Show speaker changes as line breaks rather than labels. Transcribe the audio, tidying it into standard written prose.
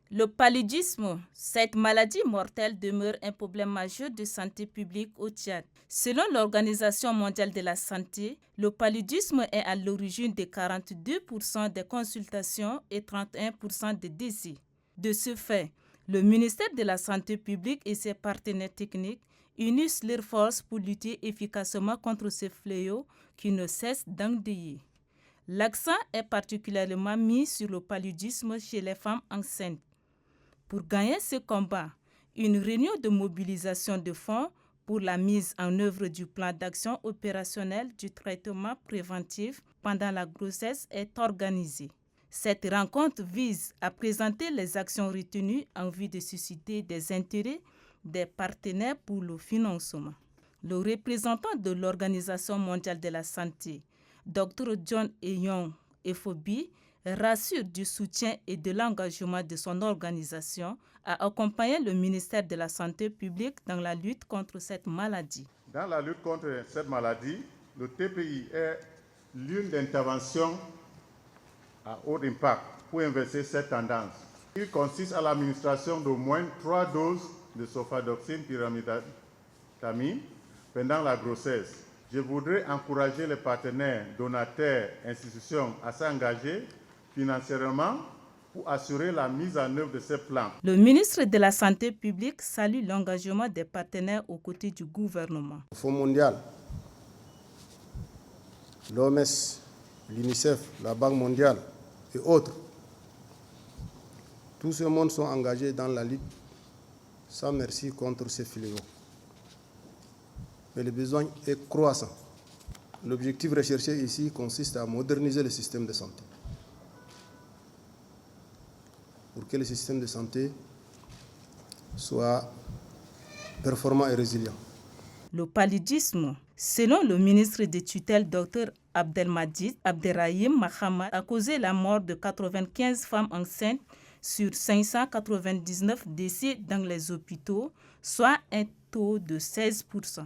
Le paludisme, cette maladie mortelle demeure un problème majeur de santé publique au Tchad. Selon l'Organisation mondiale de la santé, le paludisme est à l'origine de 42% des consultations et 31% des décès. De ce fait, le ministère de la Santé publique et ses partenaires techniques unissent leurs forces pour lutter efficacement contre ce fléau qui ne cesse d'endeuiller. L'accent est particulièrement mis sur le paludisme chez les femmes enceintes. Pour gagner ce combat, une réunion de mobilisation de fonds pour la mise en œuvre du plan d'action opérationnel du traitement préventif pendant la grossesse est organisée. Cette rencontre vise à présenter les actions retenues en vue de susciter des intérêts des partenaires pour le financement. Le représentant de l'Organisation mondiale de la santé, Dr John Eyon Efobi, rassure du soutien et de l'engagement de son organisation à accompagner le ministère de la Santé publique dans la lutte contre cette maladie.
Dans la lutte contre cette maladie, le TPI est l'une d'intervention à haut impact pour inverser cette tendance. Il consiste à l'administration d'au moins 3 doses de sulfadoxine pyrimétamine pendant la grossesse. Je voudrais encourager les partenaires, donateurs, institutions à s'engager financièrement pour assurer la mise en œuvre de ce plan.
Le ministre de la Santé publique salue l'engagement des partenaires aux côtés du gouvernement.
Le Fonds mondial, l'OMS, l'UNICEF, la Banque mondiale et autres, tout ce monde sont engagés dans la lutte sans merci contre ces fléaux. Mais le besoin est croissant. L'objectif recherché ici consiste à moderniser le système de santé pour que le système de santé soit performant et résilient.
Le paludisme, selon le ministre de tutelle Dr Abdelmadjid Abderrahim Mahamad, a causé la mort de 95 femmes enceintes sur 599 décès dans les hôpitaux, soit un taux de 16%.